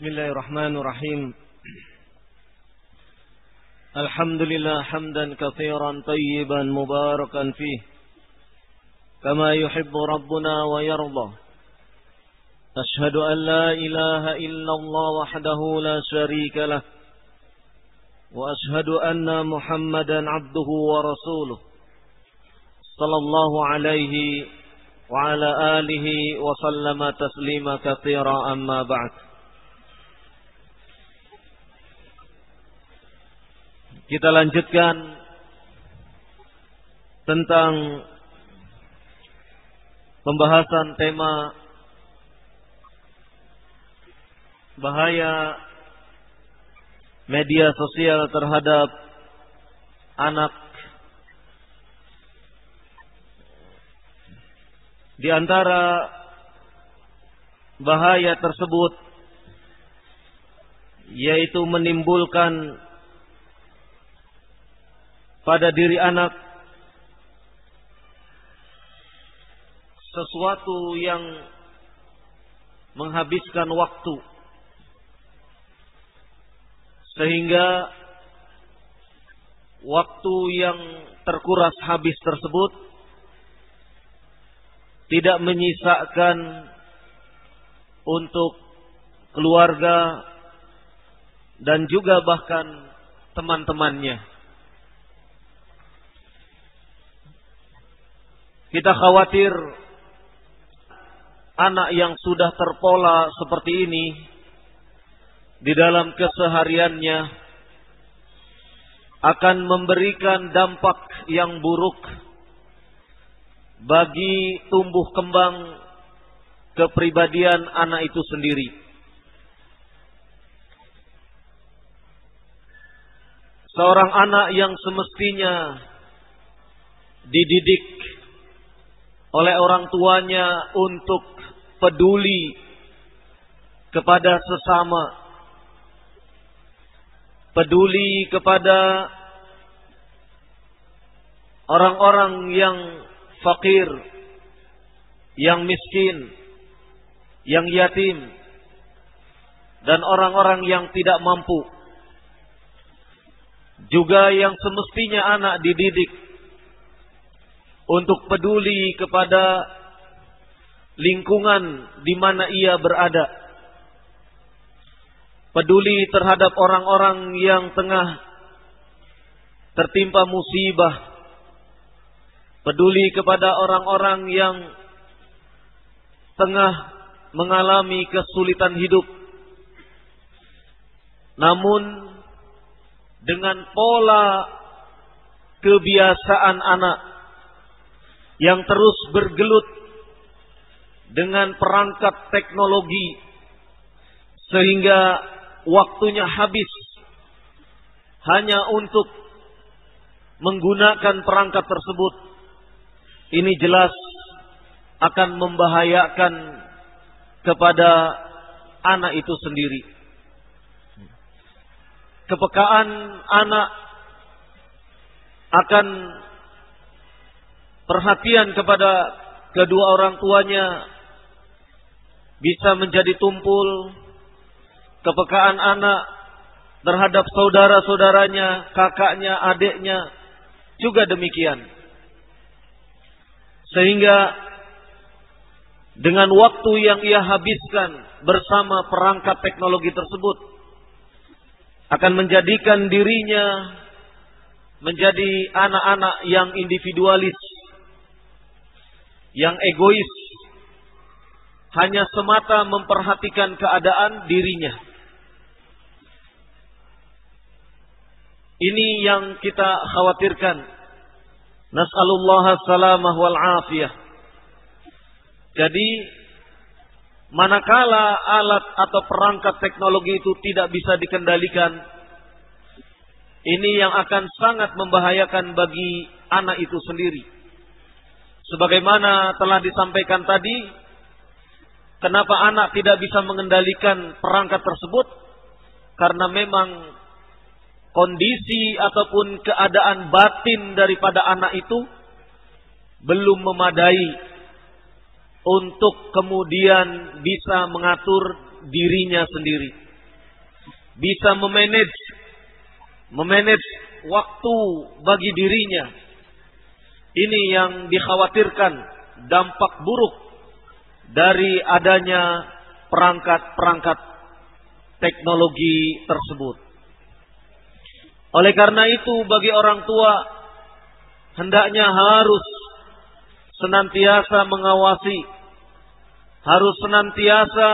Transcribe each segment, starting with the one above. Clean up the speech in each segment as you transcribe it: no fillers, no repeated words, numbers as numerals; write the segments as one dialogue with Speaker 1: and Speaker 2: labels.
Speaker 1: Bismillahirrahmanirrahim. Alhamdulillah hamdan katsiran tayyiban mubarakan fih kama yuhibbu rabbuna wa yarda. Ashhadu an la ilaha illallah wahdahu la syarika lah wa ashhadu anna Muhammadan abduhu wa rasuluh sallallahu alaihi wa ala alihi wa sallama taslima katsira amma ba'd. Kita lanjutkan tentang pembahasan tema bahaya media sosial terhadap anak. Di antara bahaya tersebut yaitu menimbulkan pada diri anak sesuatu yang menghabiskan waktu, sehingga waktu yang terkuras habis tersebut tidak menyisakan untuk keluarga dan juga bahkan teman-temannya. Kita khawatir anak yang sudah terpola seperti ini di dalam kesehariannya akan memberikan dampak yang buruk bagi tumbuh kembang kepribadian anak itu sendiri. Seorang anak yang semestinya dididik oleh orang tuanya untuk peduli kepada sesama, peduli kepada orang-orang yang fakir, yang miskin, yang yatim, dan orang-orang yang tidak mampu. Juga yang semestinya anak dididik untuk peduli kepada lingkungan di mana ia berada. Peduli terhadap orang-orang yang tengah tertimpa musibah. Peduli kepada orang-orang yang tengah mengalami kesulitan hidup. Namun dengan pola kebiasaan anak yang terus bergelut dengan perangkat teknologi sehingga waktunya habis hanya untuk menggunakan perangkat tersebut, ini jelas akan membahayakan kepada anak itu sendiri. Kepekaan anak akan perhatian kepada kedua orang tuanya bisa menjadi tumpul. Kepekaan anak terhadap saudara-saudaranya, kakaknya, adiknya juga demikian. Sehingga dengan waktu yang ia habiskan bersama perangkat teknologi tersebut akan menjadikan dirinya menjadi anak-anak yang individualis, yang egois, hanya semata memperhatikan keadaan dirinya. Ini yang kita khawatirkan. Nas'alullah salamah wal afiyah. Jadi manakala alat atau perangkat teknologi itu tidak bisa dikendalikan, ini yang akan sangat membahayakan bagi anak itu sendiri. Sebagaimana telah disampaikan tadi, kenapa anak tidak bisa mengendalikan perangkat tersebut? Karena memang kondisi ataupun keadaan batin daripada anak itu belum memadai untuk kemudian bisa mengatur dirinya sendiri. bisa memanage waktu bagi dirinya. Ini yang dikhawatirkan, dampak buruk dari adanya perangkat-perangkat teknologi tersebut. Oleh karena itu, bagi orang tua hendaknya harus senantiasa mengawasi, harus senantiasa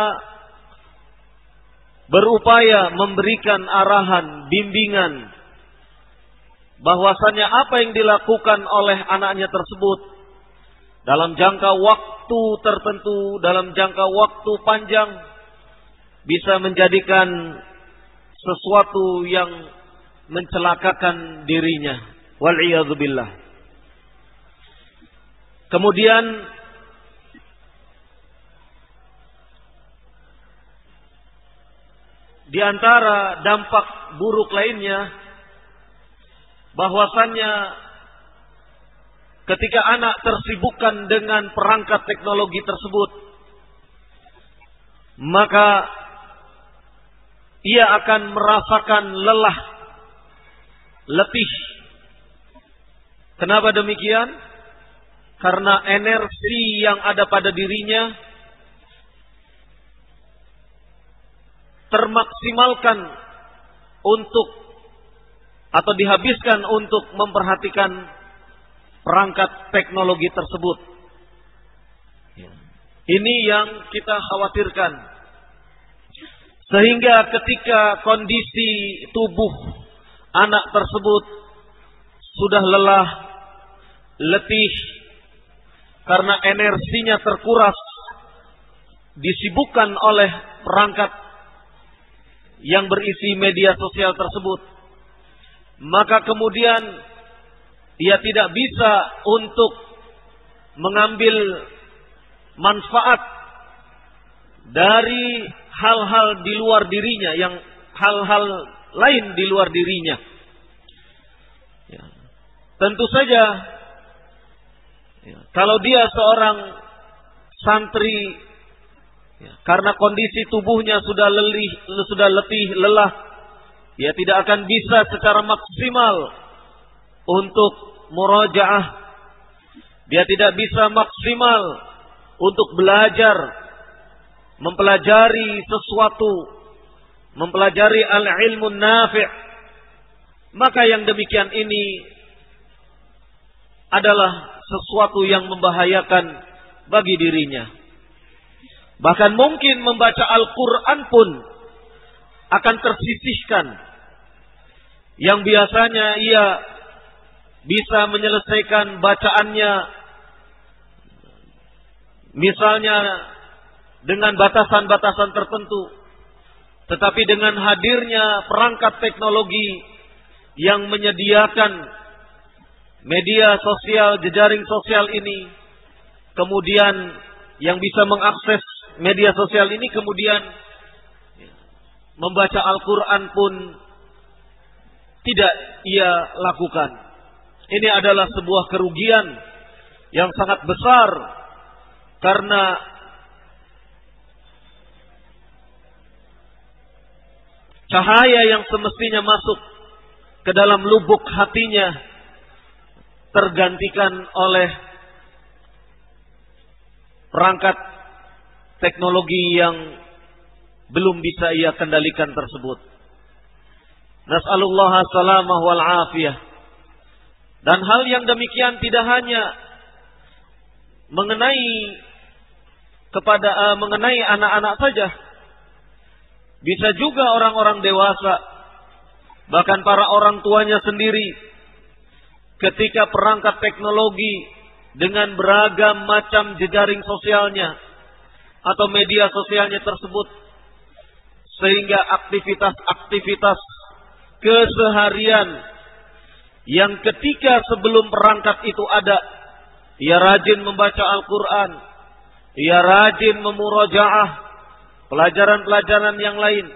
Speaker 1: berupaya memberikan arahan, bimbingan, bahwasanya apa yang dilakukan oleh anaknya tersebut dalam jangka waktu tertentu, dalam jangka waktu panjang, bisa menjadikan sesuatu yang mencelakakan dirinya. Wal'iyadzubillah. Kemudian di antara dampak buruk lainnya, bahwasannya ketika anak tersibukkan dengan perangkat teknologi tersebut, maka ia akan merasakan lelah, letih. Kenapa demikian? Karena energi yang ada pada dirinya termaksimalkan untuk atau dihabiskan untuk memperhatikan perangkat teknologi tersebut. Ini yang kita khawatirkan. Sehingga ketika kondisi tubuh anak tersebut sudah lelah, letih, karena energinya terkuras, disibukkan oleh perangkat yang berisi media sosial tersebut, maka kemudian dia tidak bisa untuk mengambil manfaat dari hal-hal di luar dirinya, yang hal-hal lain di luar dirinya. Ya. Tentu saja, ya, kalau dia seorang santri, ya, karena kondisi tubuhnya sudah letih, lelah, dia tidak akan bisa secara maksimal untuk murajaah. Dia tidak bisa maksimal untuk belajar, mempelajari sesuatu, mempelajari al-ilmu nafi'. Maka yang demikian ini adalah sesuatu yang membahayakan bagi dirinya. Bahkan mungkin membaca Al-Quran pun akan tersisihkan. Yang biasanya ia bisa menyelesaikan bacaannya, misalnya dengan batasan-batasan tertentu. Tetapi dengan hadirnya perangkat teknologi yang menyediakan media sosial, jejaring sosial ini, kemudian yang bisa mengakses media sosial ini, kemudian membaca Al-Quran pun tidak ia lakukan. Ini adalah sebuah kerugian yang sangat besar, karena cahaya yang semestinya masuk ke dalam lubuk hatinya tergantikan oleh perangkat teknologi yang belum bisa ia kendalikan tersebut. Nas'alullah salamah wal afiyah. Dan hal yang demikian tidak hanya mengenai anak-anak saja. Bisa juga orang-orang dewasa, bahkan para orang tuanya sendiri, ketika perangkat teknologi dengan beragam macam jejaring sosialnya atau media sosialnya tersebut, sehingga aktivitas-aktivitas keseharian yang ketika sebelum perangkat itu ada, ia rajin membaca Al-Quran, ia rajin memurajaah pelajaran-pelajaran yang lain,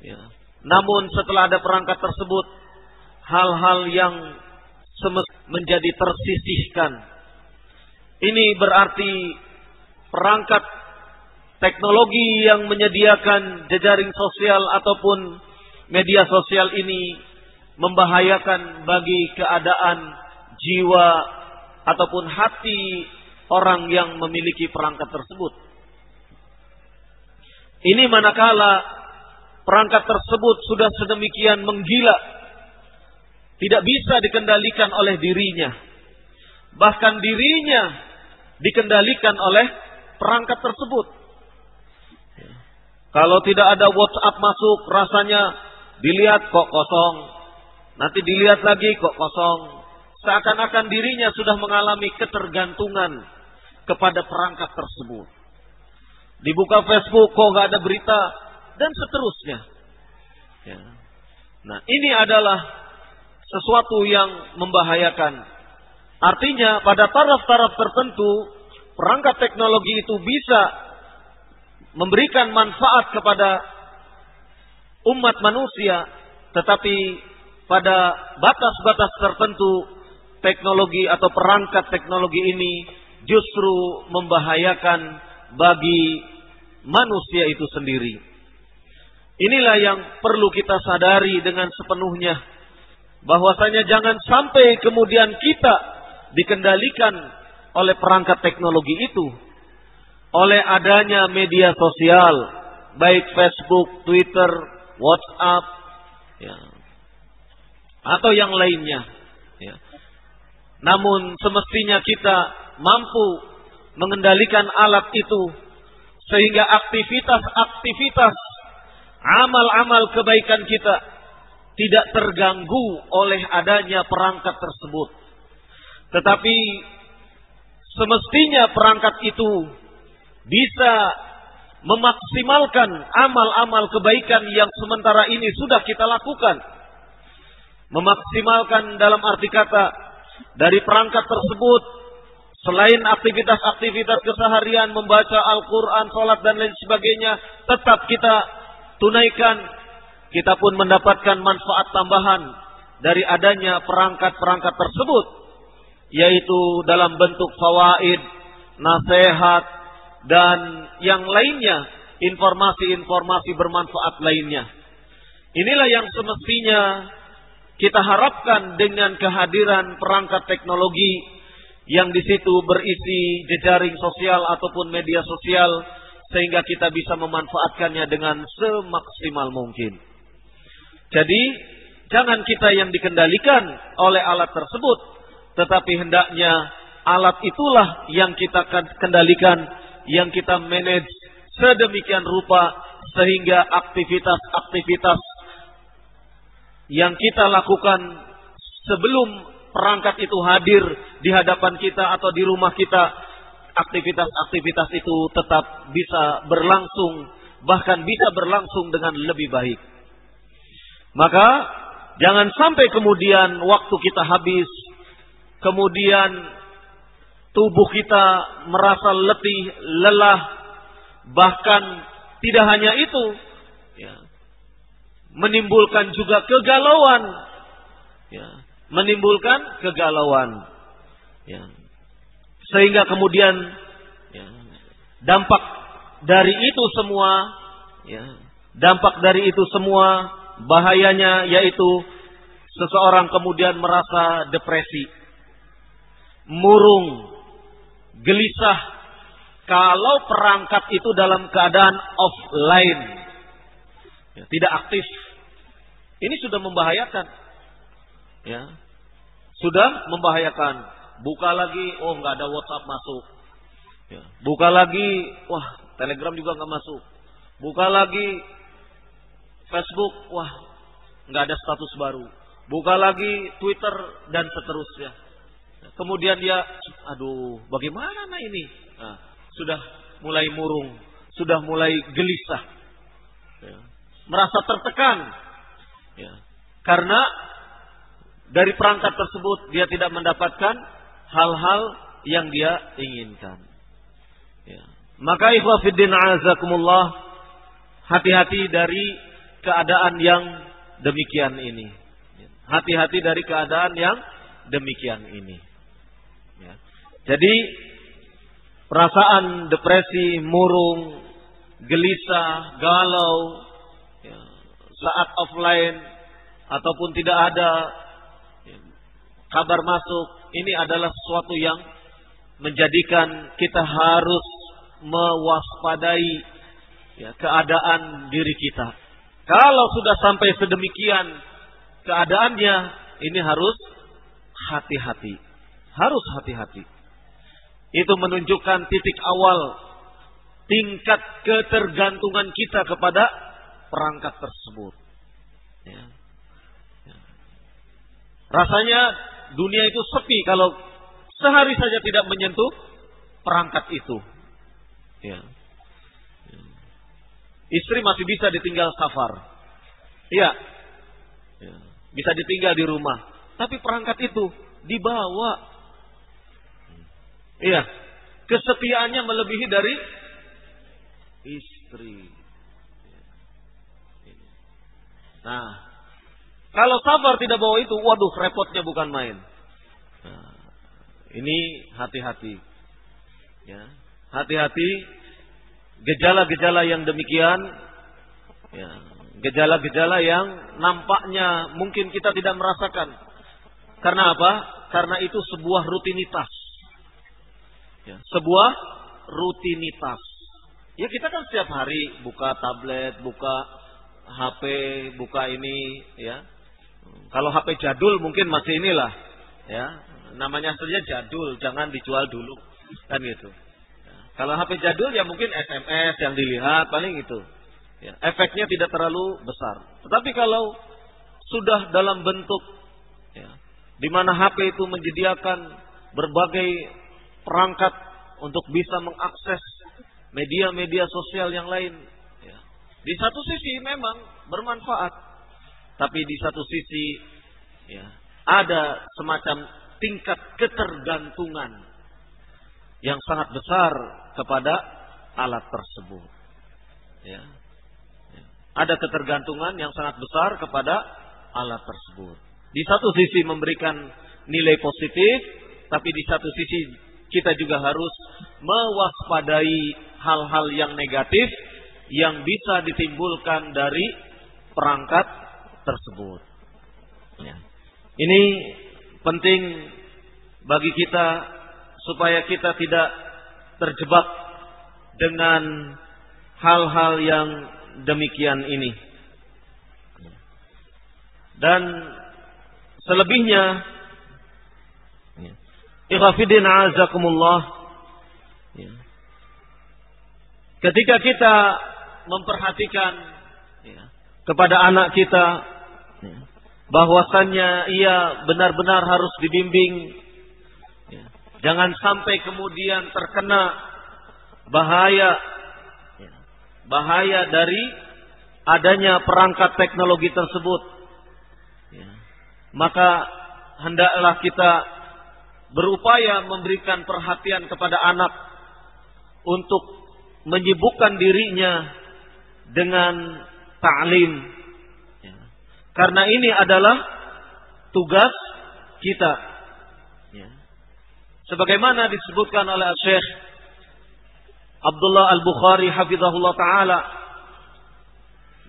Speaker 1: ya. Namun setelah ada perangkat tersebut, hal-hal yang menjadi tersisihkan. Ini berarti perangkat teknologi yang menyediakan jejaring sosial ataupun media sosial ini membahayakan bagi keadaan jiwa ataupun hati orang yang memiliki perangkat tersebut. Ini manakala perangkat tersebut sudah sedemikian menggila, tidak bisa dikendalikan oleh dirinya. Bahkan dirinya dikendalikan oleh perangkat tersebut. Kalau tidak ada WhatsApp masuk, rasanya dilihat kok kosong. Nanti dilihat lagi kok kosong. Seakan-akan dirinya sudah mengalami ketergantungan kepada perangkat tersebut. Dibuka Facebook kok nggak ada berita dan seterusnya. Ya. Nah, ini adalah sesuatu yang membahayakan. Artinya pada taraf-taraf tertentu perangkat teknologi itu bisa memberikan manfaat kepada umat manusia, tetapi pada batas-batas tertentu teknologi atau perangkat teknologi ini justru membahayakan bagi manusia itu sendiri. Inilah yang perlu kita sadari dengan sepenuhnya, bahwasanya jangan sampai kemudian kita dikendalikan oleh perangkat teknologi itu, oleh adanya media sosial, baik Facebook, Twitter, WhatsApp, ya, atau yang lainnya. Ya. Namun semestinya kita mampu mengendalikan alat itu, sehingga aktivitas-aktivitas, amal-amal kebaikan kita tidak terganggu oleh adanya perangkat tersebut. Tetapi semestinya perangkat itu bisa memaksimalkan amal-amal kebaikan yang sementara ini sudah kita lakukan. Memaksimalkan dalam arti kata, dari perangkat tersebut, selain aktivitas-aktivitas keseharian, membaca Al-Quran, sholat dan lain sebagainya, tetap kita tunaikan. Kita pun mendapatkan manfaat tambahan dari adanya perangkat-perangkat tersebut, yaitu dalam bentuk fawaid, nasihat, dan yang lainnya, informasi-informasi bermanfaat lainnya. Inilah yang semestinya kita harapkan dengan kehadiran perangkat teknologi yang di situ berisi jejaring sosial ataupun media sosial, sehingga kita bisa memanfaatkannya dengan semaksimal mungkin. Jadi jangan kita yang dikendalikan oleh alat tersebut, tetapi hendaknya alat itulah yang kita kendalikan, yang kita manage sedemikian rupa sehingga aktivitas-aktivitas yang kita lakukan sebelum perangkat itu hadir di hadapan kita atau di rumah kita, aktivitas-aktivitas itu tetap bisa berlangsung, bahkan bisa berlangsung dengan lebih baik. Maka jangan sampai kemudian waktu kita habis, kemudian tubuh kita merasa letih, lelah, bahkan tidak hanya itu, ya, menimbulkan juga kegalauan, ya, menimbulkan kegalauan, ya, sehingga kemudian, ya, dampak dari itu semua, ya, dampak dari itu semua bahayanya yaitu seseorang kemudian merasa depresi, murung, gelisah kalau perangkat itu dalam keadaan offline, ya, tidak aktif. Ini sudah membahayakan, ya, sudah membahayakan. Buka lagi, oh nggak ada WhatsApp masuk, ya. Buka lagi, wah Telegram juga nggak masuk. Buka lagi Facebook, wah nggak ada status baru. Buka lagi Twitter dan seterusnya. Kemudian dia, aduh, bagaimana ini? Nah, sudah mulai murung, sudah mulai gelisah, ya, merasa tertekan, ya, karena dari perangkat tersebut dia tidak mendapatkan hal-hal yang dia inginkan. Ya. Maka ikhwah fiddin a'azakumullah, hati-hati dari keadaan yang demikian ini. Hati-hati dari keadaan yang demikian ini. Ya. Jadi perasaan depresi, murung, gelisah, galau, ya, saat offline ataupun tidak ada kabar masuk, ini adalah sesuatu yang menjadikan kita harus mewaspadai keadaan diri kita. Kalau sudah sampai sedemikian keadaannya, ini harus hati-hati. Harus hati-hati. Itu menunjukkan titik awal tingkat ketergantungan kita kepada perangkat tersebut. Rasanya dunia itu sepi kalau sehari saja tidak menyentuh perangkat itu. Istri masih bisa ditinggal safar. Iya. Bisa ditinggal di rumah. Tapi perangkat itu dibawa. Iya. Kesetiaannya melebihi dari istri. Nah, kalau safar tidak bawa itu, waduh, repotnya bukan main. Nah, ini hati-hati. Hati-hati. Gejala-gejala yang demikian, gejala-gejala yang nampaknya mungkin kita tidak merasakan. Karena apa? Karena itu sebuah rutinitas. Sebuah rutinitas. Ya, kita kan setiap hari buka tablet, buka HP, buka ini, ya. Kalau HP jadul mungkin masih inilah, ya. Namanya saja jadul, jangan dijual dulu, kan gitu. Kalau HP jadul ya mungkin SMS yang dilihat paling itu. Efeknya tidak terlalu besar. Tetapi kalau sudah dalam bentuk di mana HP itu menyediakan berbagai perangkat untuk bisa mengakses media-media sosial yang lain. Di satu sisi memang bermanfaat, tapi di satu sisi ada semacam tingkat ketergantungan yang sangat besar kepada alat tersebut. Ada ketergantungan yang sangat besar kepada alat tersebut. Di satu sisi memberikan nilai positif, tapi di satu sisi kita juga harus mewaspadai hal-hal yang negatif yang bisa ditimbulkan dari perangkat tersebut. Ini penting bagi kita supaya kita tidak terjebak dengan hal-hal yang demikian ini. Dan selebihnya, ikhwafidin a'azakumullah, ketika kita memperhatikan kepada anak kita bahwasannya ia benar-benar harus dibimbing, jangan sampai kemudian terkena bahaya dari adanya perangkat teknologi tersebut. Maka hendaklah kita berupaya memberikan perhatian kepada anak untuk menyibukkan dirinya dengan ta'lim. Karena ini adalah tugas kita. Sebagaimana disebutkan oleh Syekh Abdullah Al-Bukhari hafizahullah ta'ala,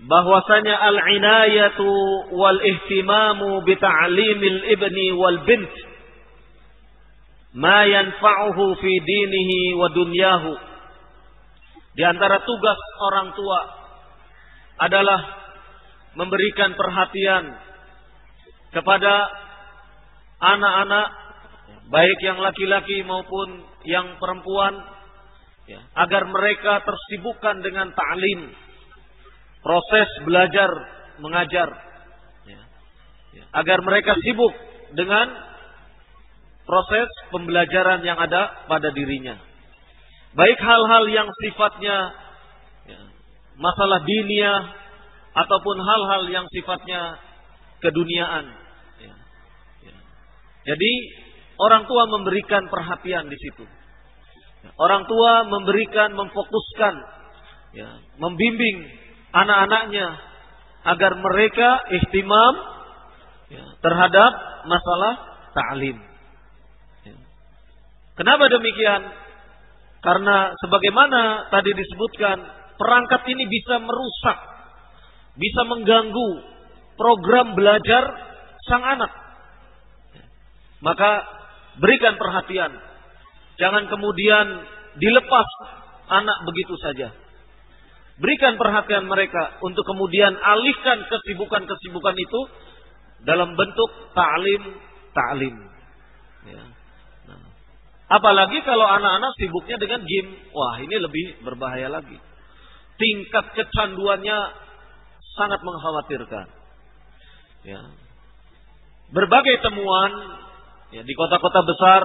Speaker 1: bahwasanya al-inayatu wal ihtimamu bita'limil ibni wal bint ma yanfa'uhu fi dinihi wa dunyahu. Di antara tugas orang tua adalah memberikan perhatian kepada anak-anak, baik yang laki-laki maupun yang perempuan, agar mereka tersibukkan dengan ta'lim, proses belajar mengajar, agar mereka sibuk dengan proses pembelajaran yang ada pada dirinya, baik hal-hal yang sifatnya masalah diniyah ataupun hal-hal yang sifatnya keduniaan. Jadi orang tua memberikan perhatian di situ. Orang tua memfokuskan, membimbing anak-anaknya agar mereka ihtimam terhadap masalah ta'lim. Kenapa demikian? Karena sebagaimana tadi disebutkan, perangkat ini bisa merusak bisa mengganggu program belajar sang anak. Maka berikan perhatian. Jangan kemudian dilepas anak begitu saja. Berikan perhatian mereka untuk kemudian alihkan kesibukan-kesibukan itu dalam bentuk ta'lim. Ya. Nah, apalagi kalau anak-anak sibuknya dengan game. Wah, ini lebih berbahaya lagi. Tingkat kecanduannya sangat mengkhawatirkan. Ya. Berbagai temuan ya, di kota-kota besar,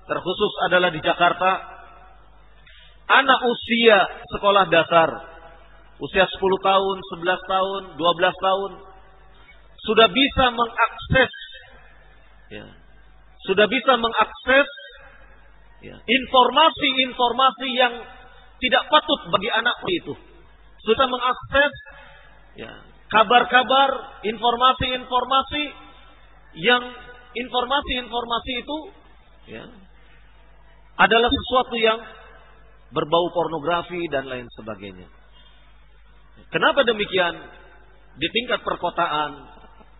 Speaker 1: terkhusus adalah di Jakarta, anak usia sekolah dasar, usia 10 tahun, 11 tahun, 12 tahun, sudah bisa mengakses ya, ya, informasi-informasi yang tidak patut bagi anak itu. Sudah mengakses ya, kabar-kabar, informasi-informasi yang informasi itu ya, adalah sesuatu yang berbau pornografi dan lain sebagainya. Kenapa demikian? Di tingkat perkotaan,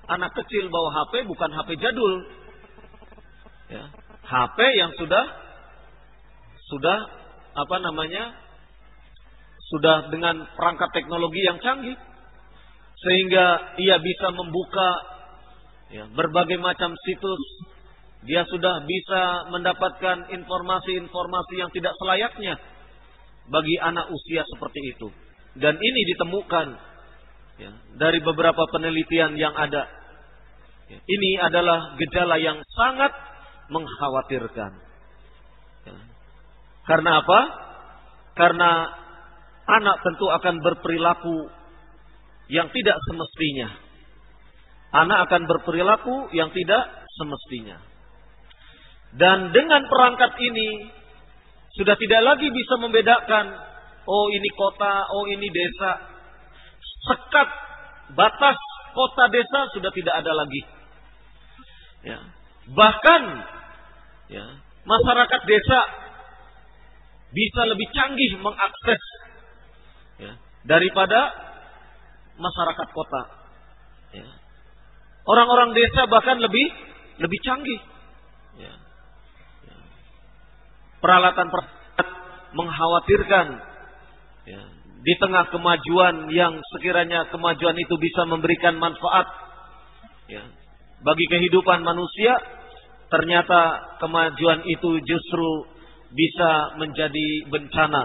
Speaker 1: anak kecil bawa HP bukan HP jadul, ya, HP yang sudah sudah dengan perangkat teknologi yang canggih, sehingga ia bisa membuka ya, berbagai macam situs. Dia sudah bisa mendapatkan informasi-informasi yang tidak selayaknya bagi anak usia seperti itu. Dan ini ditemukan ya, dari beberapa penelitian yang ada. Ya, ini adalah gejala yang sangat mengkhawatirkan. Ya. Karena apa? Karena anak tentu akan berperilaku yang tidak semestinya. Anak akan berperilaku yang tidak semestinya. Dan dengan perangkat ini sudah tidak lagi bisa membedakan, oh ini kota, oh ini desa. Sekat batas kota desa sudah tidak ada lagi. Ya. Bahkan ya, masyarakat desa bisa lebih canggih mengakses ya, daripada masyarakat kota. Ya. Orang-orang desa bahkan lebih canggih. Ya. Ya. Peralatan mengkhawatirkan ya, di tengah kemajuan yang sekiranya kemajuan itu bisa memberikan manfaat ya, bagi kehidupan manusia, ternyata kemajuan itu justru bisa menjadi bencana.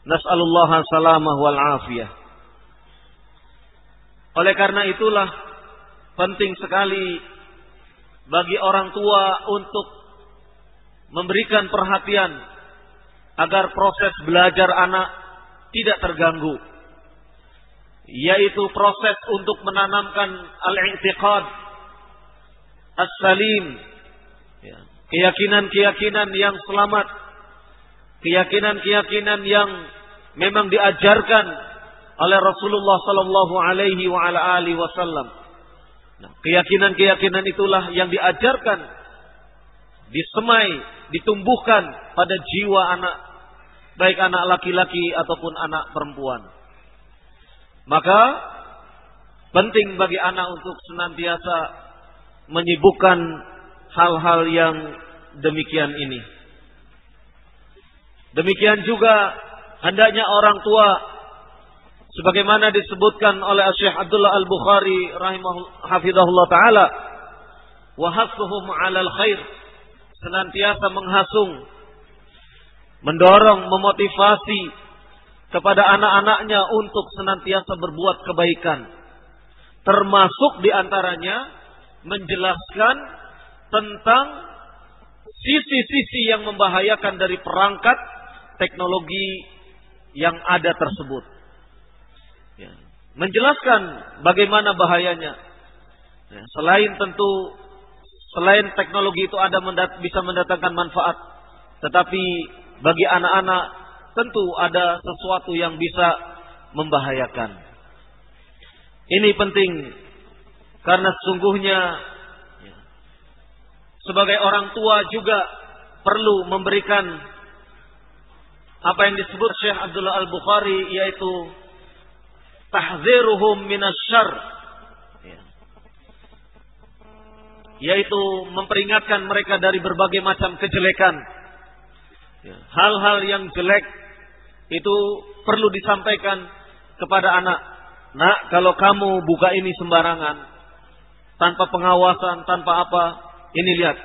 Speaker 1: Nas'alullah salamah wal afiyah. Oleh karena itulah penting sekali bagi orang tua untuk memberikan perhatian agar proses belajar anak tidak terganggu, yaitu proses untuk menanamkan al-i'tiqad as-salim, ya, keyakinan-keyakinan yang selamat, keyakinan-keyakinan yang memang diajarkan oleh Rasulullah sallallahu alaihi wa ala alihi wasallam. Nah, keyakinan-keyakinan itulah yang diajarkan, disemai, ditumbuhkan pada jiwa anak, baik anak laki-laki ataupun anak perempuan. Maka penting bagi anak untuk senantiasa menyibukkan hal-hal yang demikian ini. Demikian juga hendaknya orang tua, sebagaimana disebutkan oleh Syekh Abdullah Al-Bukhari hafizahullah taala, wa hassuhum 'alal khair, senantiasa menghasung, mendorong, memotivasi kepada anak-anaknya untuk senantiasa berbuat kebaikan. Termasuk diantaranya menjelaskan tentang sisi-sisi yang membahayakan dari perangkat teknologi yang ada tersebut. Ya. Menjelaskan bagaimana bahayanya. Ya. Selain teknologi itu bisa mendatangkan manfaat, tetapi bagi anak-anak tentu ada sesuatu yang bisa membahayakan. Ini penting karena sesungguhnya ya, sebagai orang tua juga perlu memberikan apa yang disebut Syekh Abdullah Al-Bukhari, yaitu tahdziruhum minasyarr, yaitu memperingatkan mereka dari berbagai macam kejelekan. Hal-hal yang jelek itu perlu disampaikan kepada anak. Nak, kalau kamu buka ini sembarangan, tanpa pengawasan, tanpa apa, ini lihat.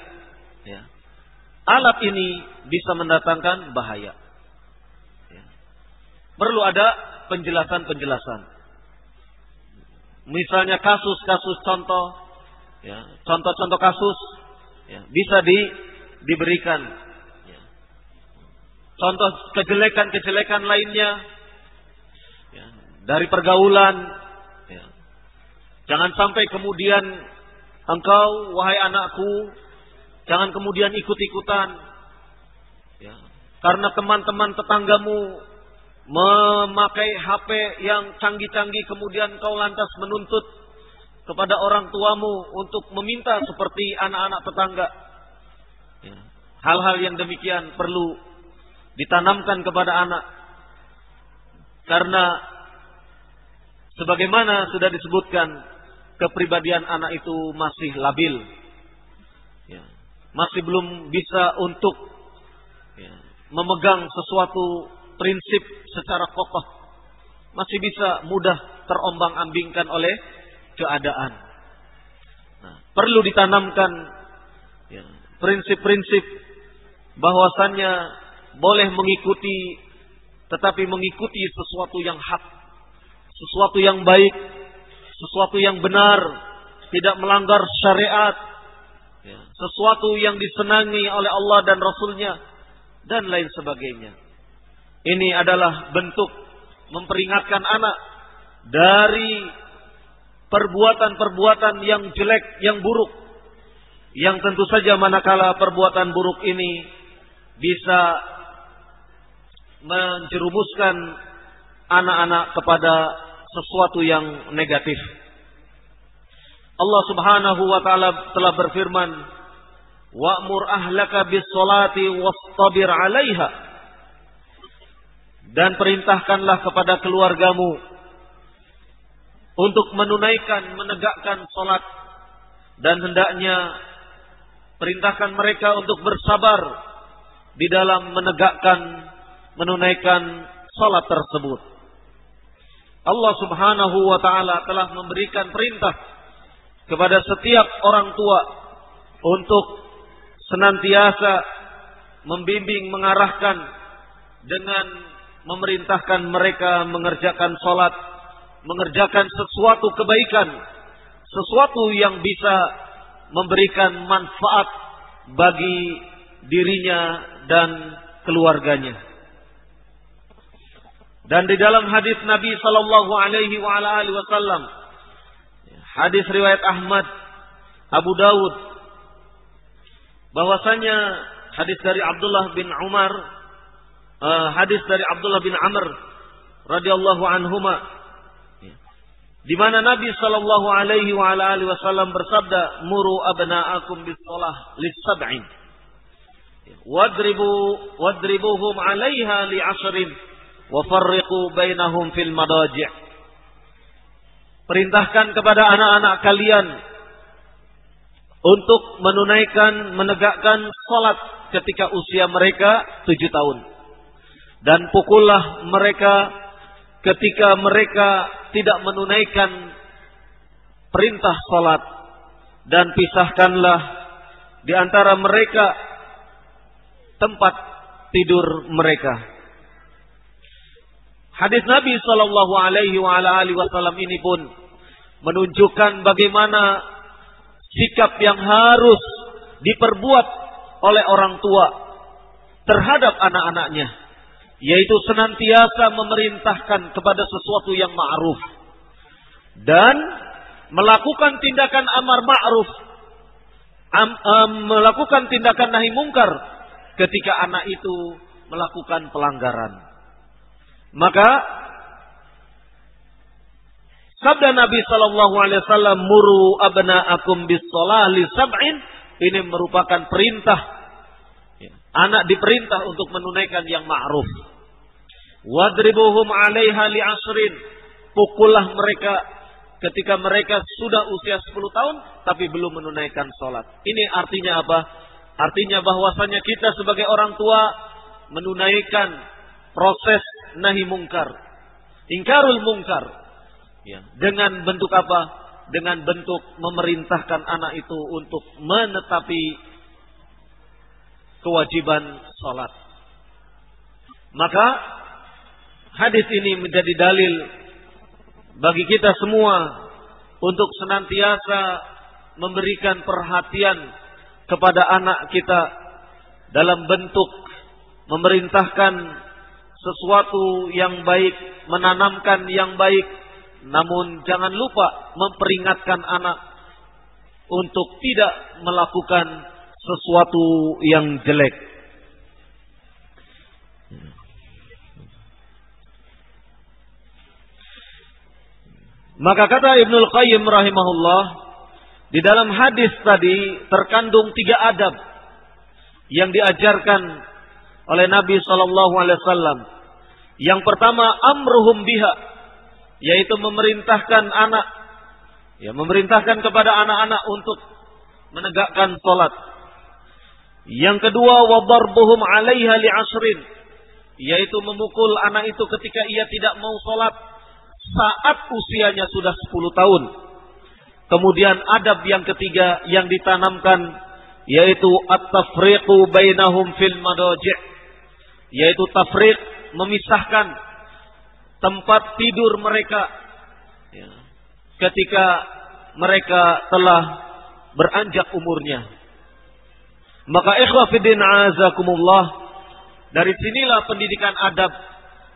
Speaker 1: Alat ini bisa mendatangkan bahaya. Perlu ada penjelasan-penjelasan. Misalnya kasus-kasus contoh, contoh-contoh kasus bisa diberikan. Contoh kejelekan-kejelekan lainnya dari pergaulan. Jangan sampai kemudian engkau, wahai anakku, jangan kemudian ikut-ikutan. Karena teman-teman tetanggamu memakai HP yang canggih-canggih, kemudian kau lantas menuntut kepada orang tuamu untuk meminta seperti anak-anak tetangga. Hal-hal yang demikian perlu ditanamkan kepada anak. Karena sebagaimana sudah disebutkan, kepribadian anak itu masih labil. Masih belum bisa untuk memegang sesuatu prinsip secara kokoh. Masih bisa mudah terombang-ambingkan oleh keadaan. Perlu ditanamkan prinsip-prinsip bahwasannya boleh mengikuti, tetapi mengikuti sesuatu yang hak, sesuatu yang baik, sesuatu yang benar, tidak melanggar syariat, sesuatu yang disenangi oleh Allah dan Rasulnya, dan lain sebagainya. Ini adalah bentuk memperingatkan anak dari perbuatan-perbuatan yang jelek, yang buruk, yang tentu saja manakala perbuatan buruk ini bisa menjerumuskan anak-anak kepada sesuatu yang negatif. Allah Subhanahu wa taala telah berfirman, "Wa'mur ahlaka bis-sholati wastabir 'alaiha." Dan perintahkanlah kepada keluargamu untuk menunaikan, menegakkan salat, dan hendaknya perintahkan mereka untuk bersabar di dalam menunaikan salat tersebut. Allah Subhanahu wa taala telah memberikan perintah kepada setiap orang tua untuk senantiasa membimbing, mengarahkan dengan memerintahkan mereka mengerjakan salat, mengerjakan sesuatu kebaikan, sesuatu yang bisa memberikan manfaat bagi dirinya dan keluarganya. Dan di dalam hadis Nabi sallallahu alaihi wasallam, hadis riwayat Ahmad, Abu Dawud, bahwasanya hadis dari Abdullah bin Umar, hadis dari Abdullah bin Amr radhiyallahu anhuma, di mana Nabi sallallahu alaihi wasallam bersabda, "Muru abna'akum bis-shalah lis-sab'in, wadribuhum 'alaiha li-'ashrin, wa farriqu bainahum fil madaji'." Perintahkan kepada anak-anak kalian untuk menegakkan salat ketika usia mereka 7 tahun. Dan pukullah mereka ketika mereka tidak menunaikan perintah salat, dan pisahkanlah di antara mereka tempat tidur mereka. Hadis Nabi sallallahu alaihi wasallam ini pun menunjukkan bagaimana sikap yang harus diperbuat oleh orang tua terhadap anak-anaknya, yaitu senantiasa memerintahkan kepada sesuatu yang ma'ruf dan melakukan tindakan amar ma'ruf, melakukan tindakan nahi mungkar ketika anak itu melakukan pelanggaran. Maka sabda Nabi sallallahu alaihi wasallam, "Muru abna'akum bis-shalah li sab'in," ini merupakan perintah. Anak diperintah untuk menunaikan yang ma'ruf. Wadribuhum 'alaiha li 'ashrin, pukullah mereka ketika mereka sudah usia 10 tahun tapi belum menunaikan sholat. Ini artinya apa? Artinya bahwasanya kita sebagai orang tua menunaikan proses nahi mungkar, ingkarul mungkar, ya, dengan bentuk apa? Dengan bentuk memerintahkan anak itu untuk menetapi kewajiban sholat. Maka hadis ini menjadi dalil bagi kita semua untuk senantiasa memberikan perhatian kepada anak kita dalam bentuk memerintahkan sesuatu yang baik, menanamkan yang baik, namun jangan lupa memperingatkan anak untuk tidak melakukan sesuatu yang jelek. Maka kata Ibnul Qayyim rahimahullah, di dalam hadis tadi terkandung 3 adab yang diajarkan oleh Nabi SAW. Yang pertama, amruhum biha, yaitu memerintahkan anak, ya, memerintahkan kepada anak-anak untuk menegakkan salat. Yang kedua, wadarbuhum 'alaiha li'ashrin, yaitu memukul anak itu ketika ia tidak mau salat saat usianya sudah 10 tahun. Kemudian adab yang ketiga yang ditanamkan yaitu at-tafriqu bainahum fil madaji', yaitu tafriq, memisahkan tempat tidur mereka, ya, ketika mereka telah beranjak umurnya. Maka ikhwah fiddin azakumullah, dari sinilah pendidikan adab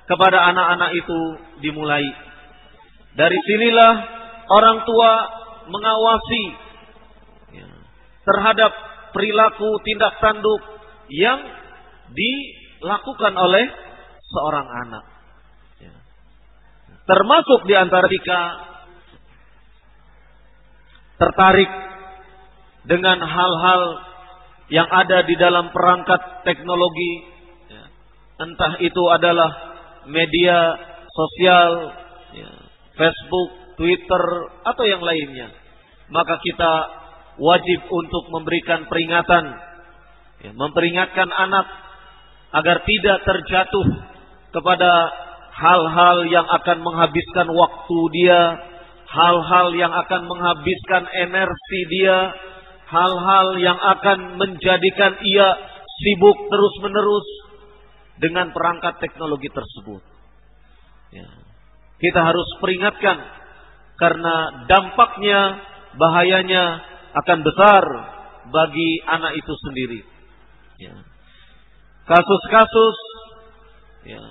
Speaker 1: kepada anak-anak itu dimulai. Dari sinilah orang tua mengawasi, ya, terhadap perilaku tindak tanduk yang dilakukan oleh seorang anak, ya. Termasuk di antara jika tertarik dengan hal-hal yang ada di dalam perangkat teknologi, ya, entah itu adalah media sosial, ya, Facebook, Twitter, atau yang lainnya, maka kita wajib untuk memberikan peringatan, ya, memperingatkan anak agar tidak terjatuh kepada hal-hal yang akan menghabiskan waktu dia, hal-hal yang akan menghabiskan energi dia, hal-hal yang akan menjadikan ia sibuk terus-menerus dengan perangkat teknologi tersebut. Ya. Kita harus peringatkan, karena dampaknya, bahayanya akan besar bagi anak itu sendiri. Ya. Kasus-kasus, ya,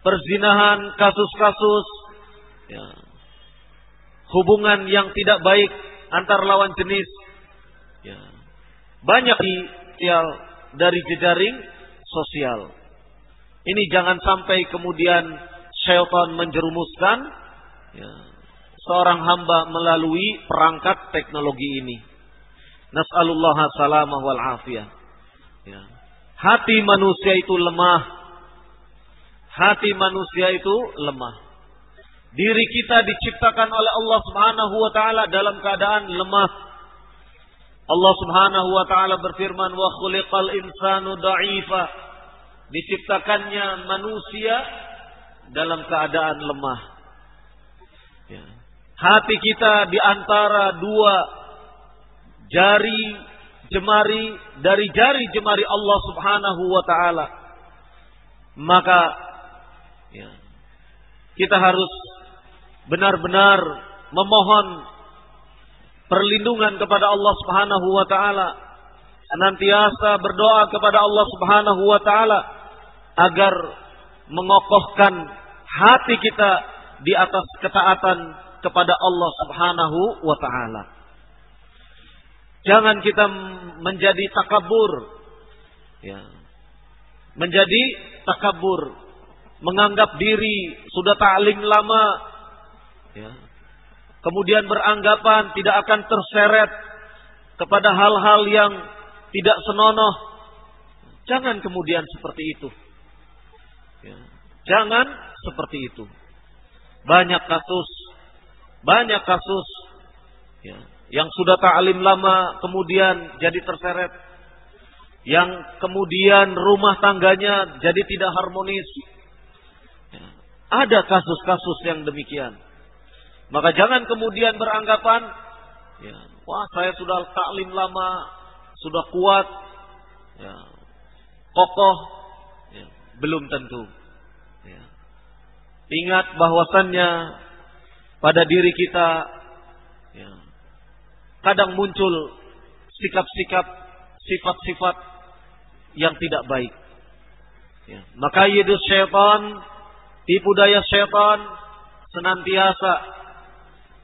Speaker 1: perzinahan, kasus-kasus, ya, hubungan yang tidak baik antar lawan jenis, ya, banyak dari jejaring sosial. Ini jangan sampai kemudian syaitan menjerumuskan, ya, seorang hamba melalui perangkat teknologi ini. Nas'alullah salamah wal afiyah. Ya. Hati manusia itu lemah. Hati manusia itu lemah. Diri kita diciptakan oleh Allah Subhanahu wa taala dalam keadaan lemah. Allah Subhanahu wa taala berfirman, "Wa khuliqal insanu dha'ifa." Diciptakannya manusia dalam keadaan lemah. Ya. Hati kita di antara 2 jari jemari dari jari jemari Allah Subhanahu wa taala. Maka, ya, kita harus benar-benar memohon perlindungan kepada Allah Subhanahu wa taala, senantiasa berdoa kepada Allah Subhanahu wa taala agar mengokohkan hati kita di atas ketaatan kepada Allah Subhanahu wa taala. Jangan kita menjadi takabur, ya, menjadi takabur, menganggap diri sudah ta'lim lama, ya, kemudian beranggapan tidak akan terseret kepada hal-hal yang tidak senonoh. Jangan kemudian seperti itu, ya. Jangan seperti itu. Banyak kasus ya, yang sudah ta'lim lama kemudian jadi terseret, yang kemudian rumah tangganya jadi tidak harmonis. Ya, ada kasus-kasus yang demikian. Maka jangan kemudian beranggapan, ya, wah saya sudah ta'lim lama, sudah kuat, ya, kokoh, ya, belum tentu. Ya. Ingat bahwasannya pada diri kita, ya, kadang muncul sikap-sikap, sifat-sifat yang tidak baik. Ya. Maka yaitu syaitan, tipu daya syaitan senantiasa,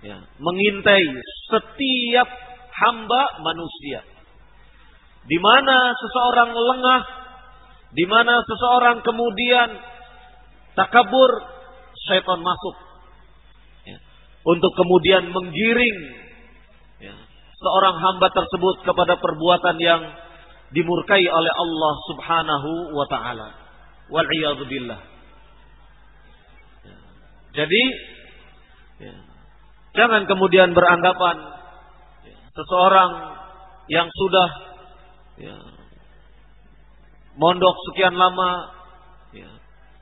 Speaker 1: ya, mengintai setiap hamba manusia. Di mana seseorang lengah, di mana seseorang kemudian takabur, syaitan masuk, ya, untuk kemudian menggiring, ya, seorang hamba tersebut kepada perbuatan yang dimurkai oleh Allah Subhanahu wa taala. Wal-'iyadzu billah. Ya. Jadi, ya, jangan kemudian beranggapan, ya, seseorang yang sudah, ya, mondok sekian lama, ya,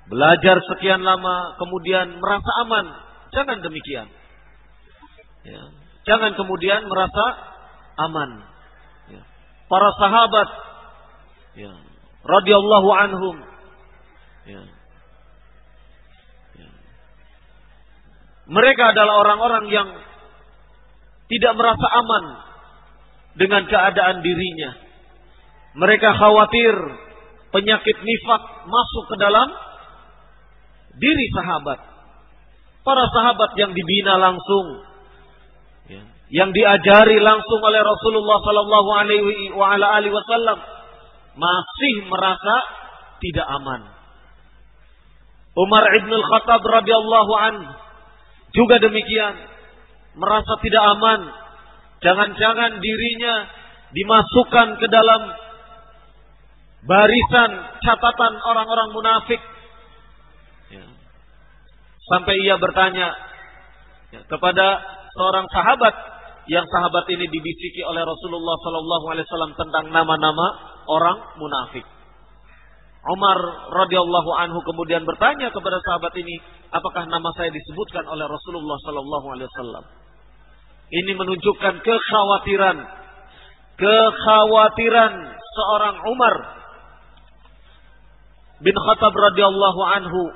Speaker 1: belajar sekian lama, kemudian merasa aman. Jangan demikian. Ya. Jangan kemudian merasa aman. Ya. Para sahabat, ya, radhiyallahu anhum, ya, ya, mereka adalah orang-orang yang tidak merasa aman dengan keadaan dirinya. Mereka khawatir penyakit nifak masuk ke dalam diri sahabat. Para sahabat yang dibina langsung, ya, yang diajari langsung oleh Rasulullah sallallahu alaihi wasallam, masih merasa tidak aman. Umar ibn al-Khattab radhiyallahu anhu juga demikian, merasa tidak aman. Jangan-jangan dirinya dimasukkan ke dalam barisan catatan orang-orang munafik. Ya. Sampai ia bertanya, ya, kepada seorang sahabat, yang sahabat ini dibisiki oleh Rasulullah SAW tentang nama-nama orang munafik. Umar radhiyallahu anhu kemudian bertanya kepada sahabat ini, apakah nama saya disebutkan oleh Rasulullah SAW? Ini menunjukkan kekhawatiran seorang Umar bin Khattab radhiyallahu anhu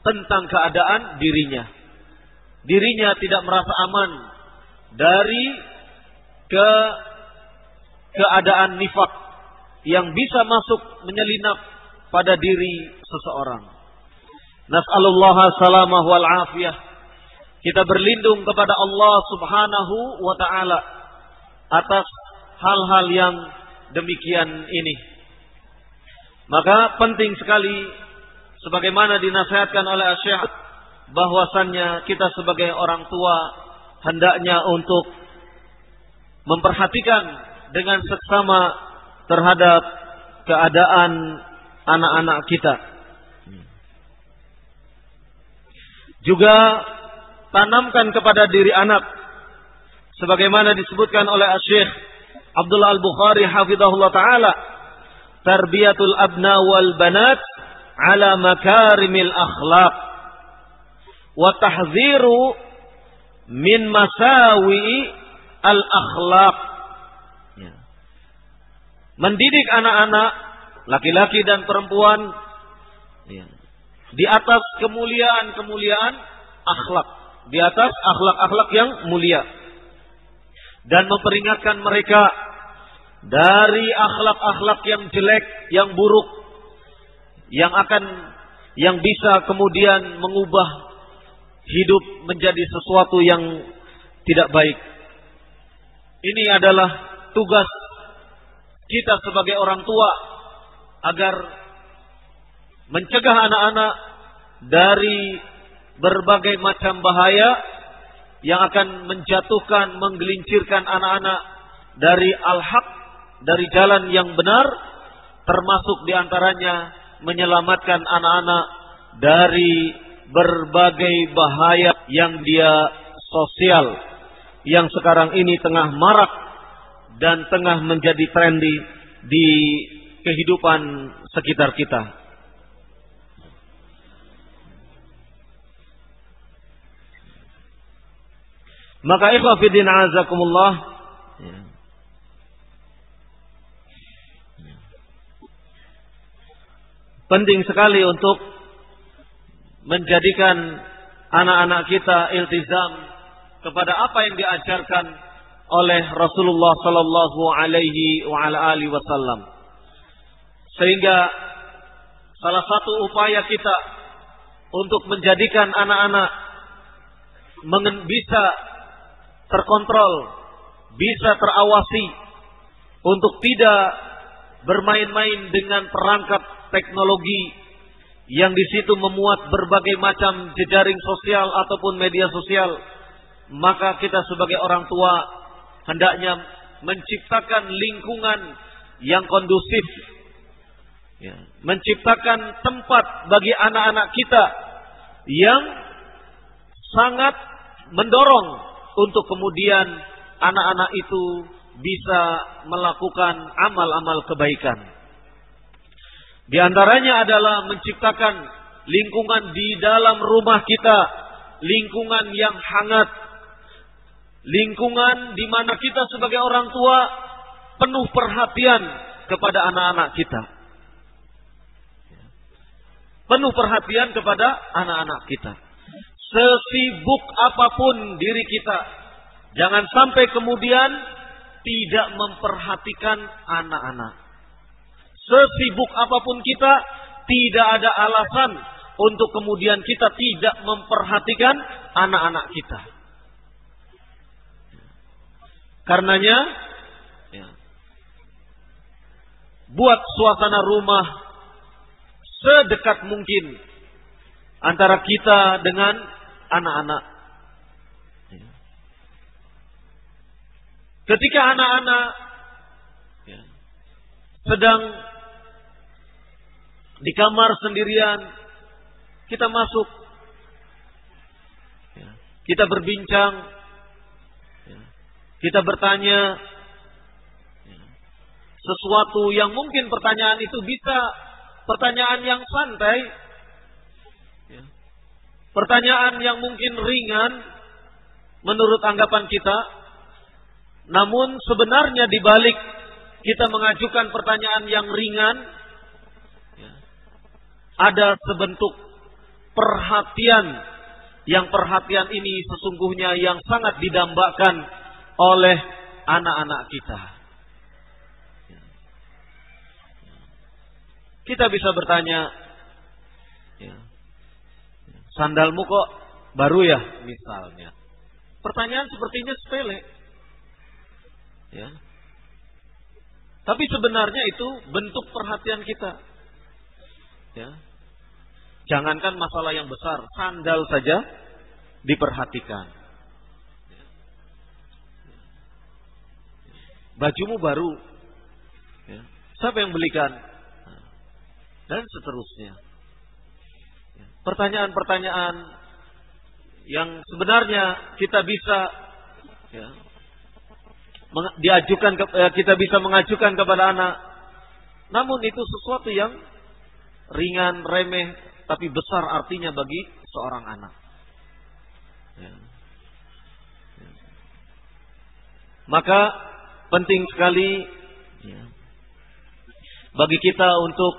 Speaker 1: tentang keadaan dirinya. Dirinya tidak merasa aman dari keadaan nifak yang bisa masuk menyelinap pada diri seseorang. Nas'alullaha salamah wal afiyah. Kita berlindung kepada Allah Subhanahu wa taala atas hal-hal yang demikian ini. Maka penting sekali, sebagaimana dinasihatkan oleh Syekh, bahwasannya kita sebagai orang tua hendaknya untuk memperhatikan dengan seksama terhadap keadaan anak-anak kita. Juga tanamkan kepada diri anak, sebagaimana disebutkan oleh Syekh Abdullah Al-Bukhari hafizahullah ta'ala, tarbiyatul abna wal banat ala makarimil akhlaq wa tahziru min masawi al akhlaq. Mendidik anak-anak laki-laki dan perempuan, ya, di atas kemuliaan-kemuliaan akhlak, di atas akhlak-akhlak yang mulia, dan memperingatkan mereka dari akhlak-akhlak yang jelek, yang buruk, yang bisa kemudian mengubah hidup menjadi sesuatu yang tidak baik. Ini adalah tugas kita sebagai orang tua, agar mencegah anak-anak dari berbagai macam bahaya yang akan menjatuhkan, menggelincirkan anak-anak dari al-haq, dari jalan yang benar, termasuk diantaranya menyelamatkan anak-anak dari berbagai bahaya yang dia sosial yang sekarang ini tengah marak dan tengah menjadi trendy di kehidupan sekitar kita. Maka ikhwah fiddin azakumullah, penting sekali untuk menjadikan anak-anak kita iltizam kepada apa yang diajarkan oleh Rasulullah sallallahu alaihi wasallam. Sehingga salah satu upaya kita untuk menjadikan anak-anak bisa terkontrol, bisa terawasi untuk tidak bermain-main dengan perangkat teknologi yang di situ memuat berbagai macam jejaring sosial ataupun media sosial. Maka kita sebagai orang tua hendaknya menciptakan lingkungan yang kondusif, menciptakan tempat bagi anak-anak kita yang sangat mendorong untuk kemudian anak-anak itu bisa melakukan amal-amal kebaikan. Di antaranya adalah menciptakan lingkungan di dalam rumah kita, lingkungan yang hangat, lingkungan di mana kita sebagai orang tua penuh perhatian kepada anak-anak kita. Penuh perhatian kepada anak-anak kita. Sesibuk apapun diri kita, jangan sampai kemudian tidak memperhatikan anak-anak. Sesibuk apapun kita, tidak ada alasan untuk kemudian kita tidak memperhatikan anak-anak kita. Karenanya, buat suasana rumah sedekat mungkin antara kita dengan anak-anak. Ketika anak-anak sedang di kamar sendirian, kita masuk, kita berbincang, kita bertanya sesuatu yang mungkin pertanyaan itu bisa pertanyaan yang santai, pertanyaan yang mungkin ringan menurut anggapan kita, namun sebenarnya di balik kita mengajukan pertanyaan yang ringan, ada sebentuk perhatian, yang perhatian ini sesungguhnya yang sangat didambakan oleh anak-anak kita. Kita bisa bertanya, sandalmu kok baru ya, misalnya. Pertanyaan sepertinya sepele, tapi sebenarnya itu bentuk perhatian kita. Jangankan masalah yang besar, sandal saja diperhatikan. Bajumu baru, siapa yang belikan? Dan seterusnya. Pertanyaan-pertanyaan yang sebenarnya kita bisa kita bisa mengajukan kepada anak, namun itu sesuatu yang ringan, remeh, tapi besar artinya bagi seorang anak. Maka penting sekali bagi kita untuk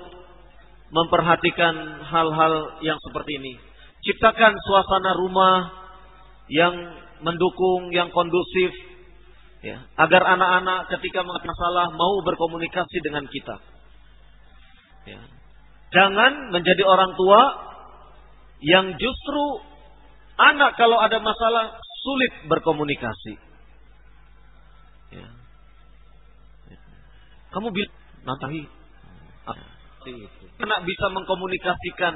Speaker 1: memperhatikan hal-hal yang seperti ini. Ciptakan suasana rumah yang mendukung, yang kondusif, agar anak-anak ketika mengalami masalah mau berkomunikasi dengan kita. Jangan menjadi orang tua yang justru anak kalau ada masalah sulit berkomunikasi. Kamu bilang nanti anak bisa mengkomunikasikan.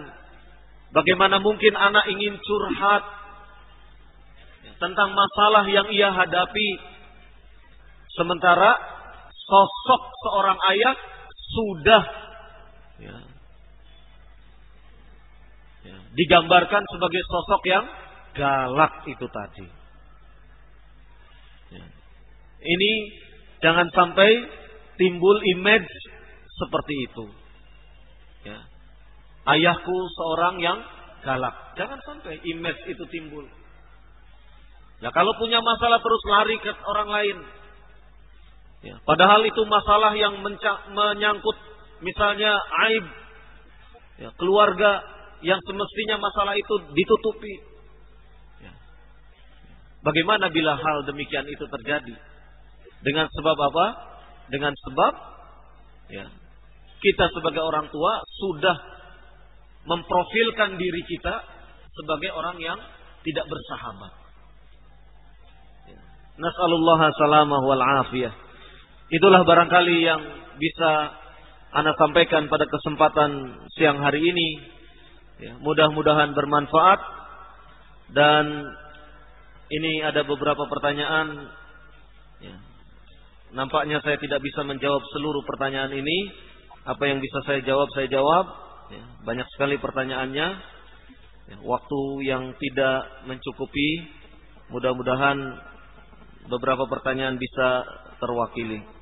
Speaker 1: Bagaimana mungkin anak ingin curhat tentang masalah yang ia hadapi, sementara sosok seorang ayah sudah digambarkan sebagai sosok yang galak itu tadi. Ya. Ini jangan sampai timbul image seperti itu. Ya. Ayahku seorang yang galak. Jangan sampai image itu timbul. Ya, kalau punya masalah terus lari ke orang lain. Ya, padahal itu masalah yang menyangkut misalnya aib ya, keluarga yang semestinya masalah itu ditutupi. Ya. Bagaimana bila hal demikian itu terjadi? Dengan sebab apa? Dengan sebab ya, kita sebagai orang tua sudah memprofilkan diri kita sebagai orang yang tidak bersahabat. Ya. Nas'alullah salamah wal afiyah. Itulah barangkali yang bisa Ana sampaikan pada kesempatan siang hari ini. Ya, mudah-mudahan bermanfaat. Dan ini ada beberapa pertanyaan. Ya, nampaknya saya tidak bisa menjawab seluruh pertanyaan ini. Apa yang bisa saya jawab, saya jawab. Ya, banyak sekali pertanyaannya. Ya, waktu yang tidak mencukupi. Mudah-mudahan beberapa pertanyaan bisa terwakili.